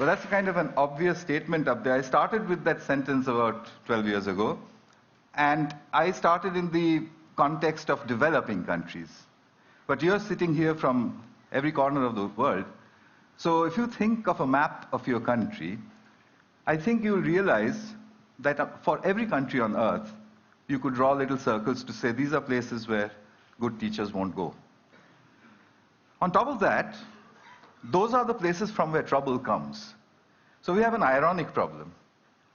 Well, that's kind of an obvious statement up there. I started with that sentence about 12 years ago, and I started in the context of developing countries. But you're sitting here from every corner of the world, so if you think of a map of your country, I think you'll realize that for every country on earth, you could draw little circles to say these are places where good teachers won't go. On top of that, those are the places from where trouble comes. So we have an ironic problem.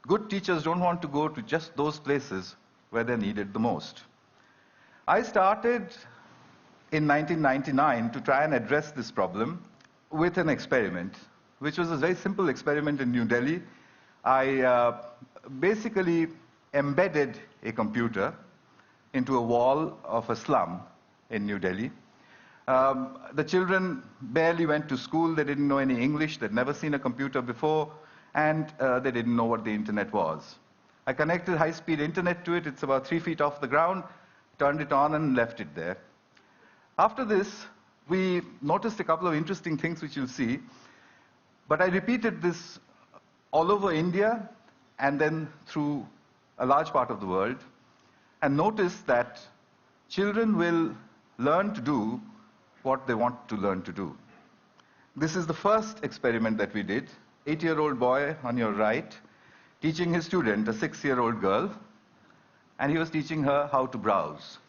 Good teachers don't want to go to just those places where they're needed the most. I started in 1999 to try and address this problem with an experiment, which was a very simple experiment in New Delhi. I basically embedded a computer into a wall of a slum in New Delhi. The children barely went to school, they didn't know any English, they'd never seen a computer before, and they didn't know what the internet was. I connected high-speed internet to it, it's about 3 feet off the ground, turned it on and left it there. After this, we noticed a couple of interesting things which you'll see, but I repeated this all over India and then through a large part of the world, and noticed that children will learn to do what they want to learn to do. This is the first experiment that we did. 8-year-old boy on your right, teaching his student, a 6-year-old girl, and he was teaching her how to browse.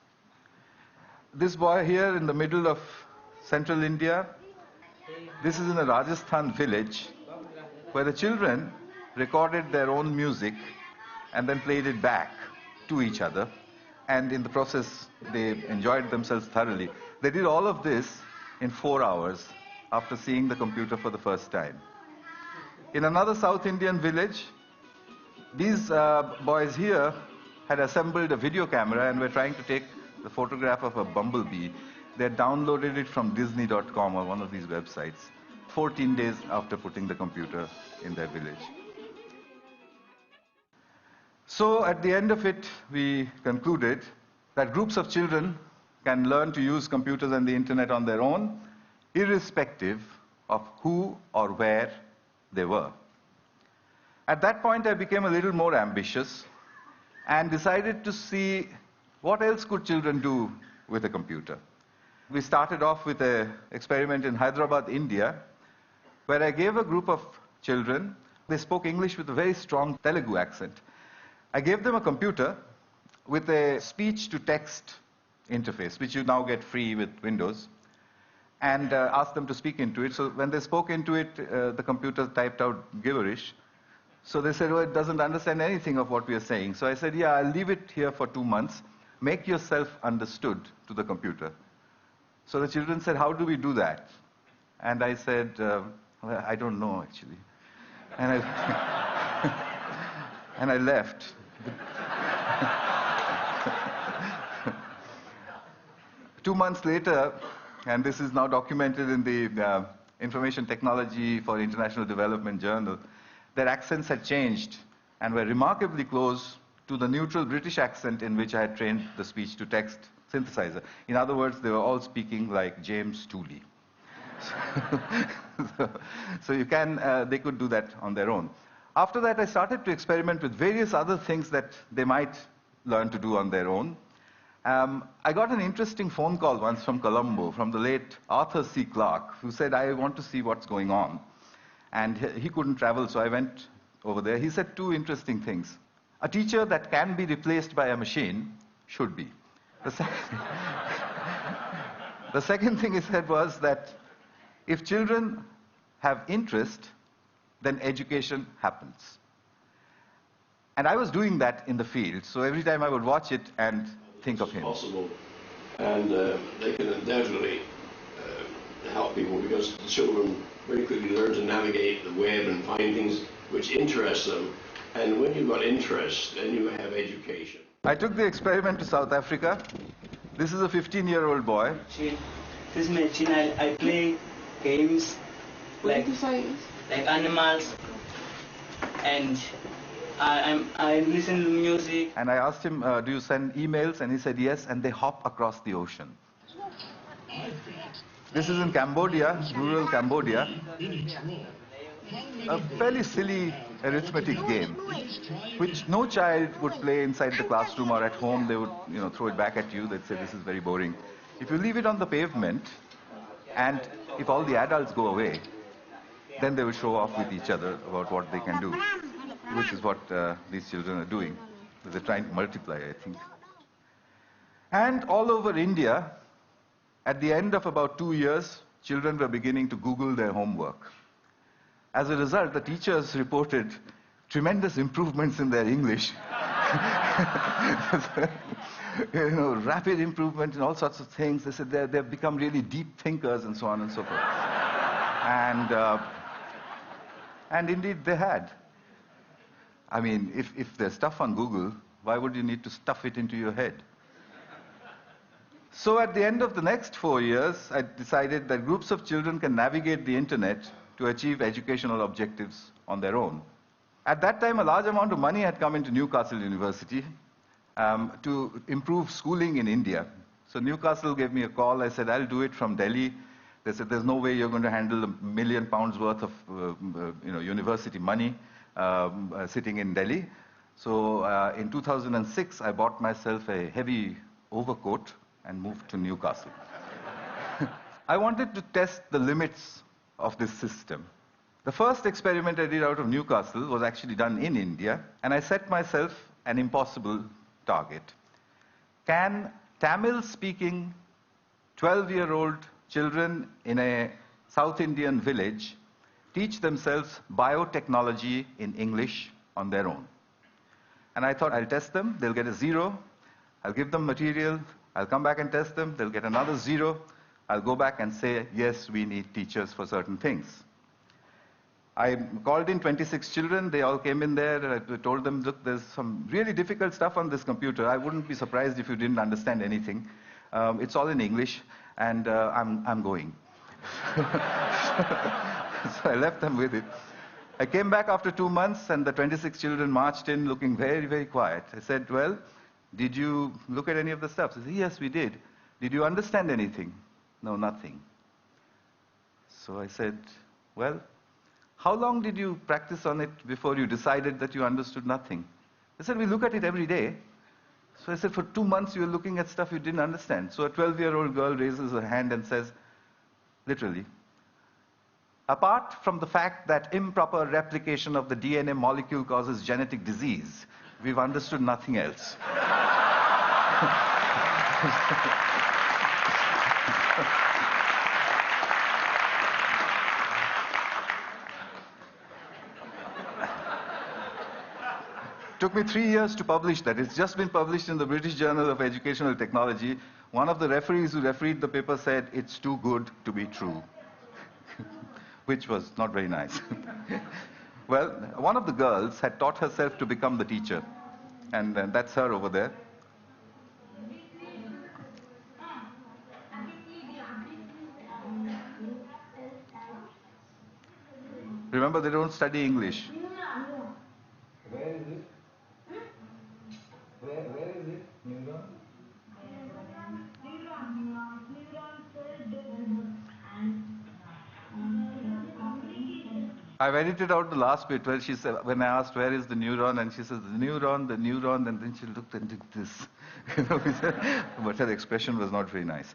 This boy here in the middle of central India, this is in a Rajasthan village where the children recorded their own music and then played it back to each other, and in the process they enjoyed themselves thoroughly. They did all of this in 4 hours after seeing the computer for the first time. In another South Indian village, these boys here had assembled a video camera and were trying to take the photograph of a bumblebee. They had downloaded it from Disney.com or one of these websites, 14 days after putting the computer in their village. So at the end of it, we concluded that groups of children can learn to use computers and the internet on their own, irrespective of who or where they were. At that point, I became a little more ambitious and decided to see what else could children do with a computer. We started off with an experiment in Hyderabad, India, where I gave a group of children, they spoke English with a very strong Telugu accent. I gave them a computer with a speech-to-text interface, which you now get free with Windows, and asked them to speak into it. So when they spoke into it, the computer typed out gibberish. So they said, oh, it doesn't understand anything of what we are saying. So I said, yeah, I'll leave it here for 2 months. Make yourself understood to the computer. So the children said, how do we do that? And I said, well, I don't know, actually. And I left. 2 months later, and this is now documented in the Information Technology for International Development Journal, their accents had changed and were remarkably close to the neutral British accent in which I had trained the speech-to-text synthesizer. In other words, they were all speaking like James Tooley. So you can, they could do that on their own. After that, I started to experiment with various other things that they might learn to do on their own. I got an interesting phone call once from Colombo, from the late Arthur C. Clarke, who said, I want to see what's going on. And he couldn't travel, so I went over there. He said 2 interesting things. A teacher that can be replaced by a machine should be. The second thing he said was that if children have interest, then education happens. And I was doing that in the field, so every time I would watch it and think of him. Possible, and they can undoubtedly help people, because the children very quickly learn to navigate the web and find things which interest them. And when you've got interest, then you have education. I took the experiment to South Africa. This is a 15-year-old boy. This machine, I play games like animals, and I listen to music. And I asked him, do you send emails? And he said yes, and they hop across the ocean. This is in Cambodia, rural Cambodia. a fairly silly arithmetic game, which no child would play inside the classroom or at home. They would, throw it back at you. They'd say, this is very boring. If you leave it on the pavement, and if all the adults go away, then they will show off with each other about what they can do, which is what these children are doing. They're trying to multiply, I think. And all over India, at the end of about 2 years, children were beginning to Google their homework. As a result, the teachers reported tremendous improvements in their English. Rapid improvement in all sorts of things. They said they've become really deep thinkers and so on and so forth. And indeed they had. I mean, if there's stuff on Google, why would you need to stuff it into your head? So at the end of the next 4 years, I decided that groups of children can navigate the internet to achieve educational objectives on their own. At that time, a large amount of money had come into Newcastle University to improve schooling in India. So Newcastle gave me a call. I said, I'll do it from Delhi. They said, there's no way you're going to handle £1 million worth of university money sitting in Delhi. So in 2006, I bought myself a heavy overcoat and moved to Newcastle. I wanted to test the limits of this system. The first experiment I did out of Newcastle was actually done in India, and I set myself an impossible target. Can Tamil-speaking 12-year-old children in a South Indian village teach themselves biotechnology in English on their own? And I thought, I'll test them, they'll get a 0, I'll give them material, I'll come back and test them, they'll get another 0, I'll go back and say, yes, we need teachers for certain things. I called in 26 children, they all came in there, and I told them, look, there's some really difficult stuff on this computer. I wouldn't be surprised if you didn't understand anything. It's all in English, and I'm going. So I left them with it. I came back after 2 months, and the 26 children marched in looking very, very quiet. I said, well, did you look at any of the stuff? They said, yes, we did. Did you understand anything? No, nothing. So I said, well, how long did you practice on it before you decided that you understood nothing? They said, we look at it every day. So I said, for 2 months you were looking at stuff you didn't understand. So a 12-year-old girl raises her hand and says, literally, apart from the fact that improper replication of the DNA molecule causes genetic disease, we've understood nothing else. Took me 3 years to publish that. It's just been published in the British Journal of Educational Technology. One of the referees who refereed the paper said, it's too good to be true, which was not very nice. Well, one of the girls had taught herself to become the teacher, and that's her over there. Remember, they don't study English. Where is it? Where is it? Neuron? I've edited out the last bit where she said, when I asked where is the neuron, and she says, the neuron, and then she looked and did this. But her expression was not very nice.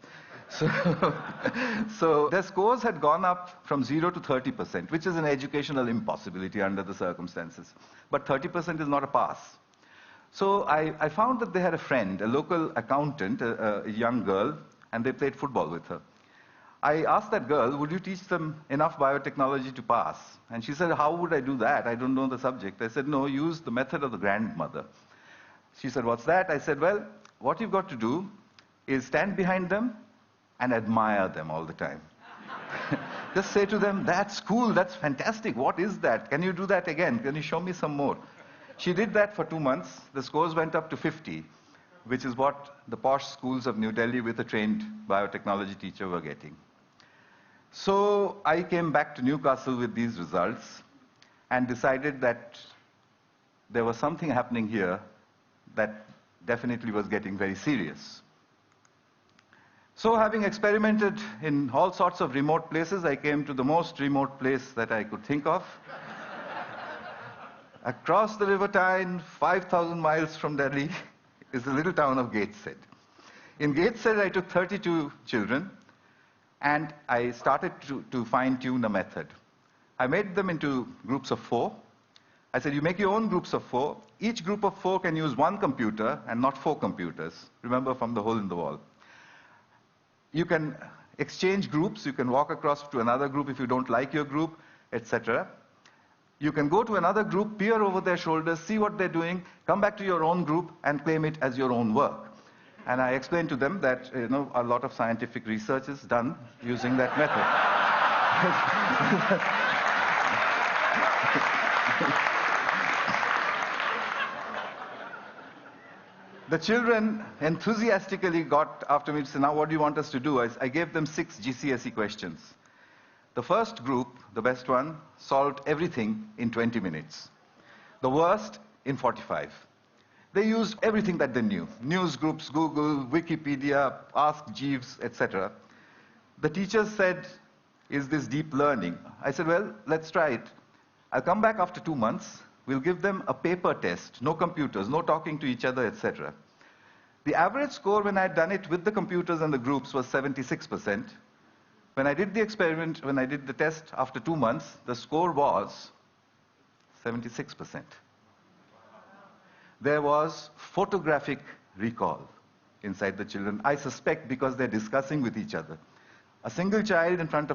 So their scores had gone up from 0 to 30%, which is an educational impossibility under the circumstances. But 30% is not a pass. So I found that they had a friend, a local accountant, a young girl, and they played football with her. I asked that girl, would you teach them enough biotechnology to pass? And she said, how would I do that? I don't know the subject. I said, no, use the method of the grandmother. She said, what's that? I said, well, what you've got to do is stand behind them and admire them all the time. Just say to them, that's cool, that's fantastic, what is that? Can you do that again? Can you show me some more? She did that for 2 months. The scores went up to 50, which is what the posh schools of New Delhi with a trained biotechnology teacher were getting. So I came back to Newcastle with these results and decided that there was something happening here that definitely was getting very serious. So having experimented in all sorts of remote places, I came to the most remote place that I could think of. Across the River Tyne, 5,000 miles from Delhi, is the little town of Gateshead. In Gateshead, I took 32 children, and I started to fine-tune a method. I made them into groups of 4. I said, you make your own groups of 4. Each group of 4 can use 1 computer and not 4 computers. Remember, from the hole in the wall. You can exchange groups. You can walk across to another group if you don't like your group, etc. You can go to another group, peer over their shoulders, see what they're doing, come back to your own group and claim it as your own work. And I explained to them that a lot of scientific research is done using that method. The children enthusiastically got after me to say, now what do you want us to do? I gave them 6 GCSE questions. The first group, the best one, solved everything in 20 minutes. The worst, in 45. They used everything that they knew. News groups, Google, Wikipedia, Ask Jeeves, etc. The teachers said, is this deep learning? I said, well, let's try it. I'll come back after 2 months. We'll give them a paper test, no computers, no talking to each other, etc. The average score when I had done it with the computers and the groups was 76%. When I did the experiment, when I did the test after 2 months, the score was 76%. There was photographic recall inside the children. I suspect because they're discussing with each other. A single child in front of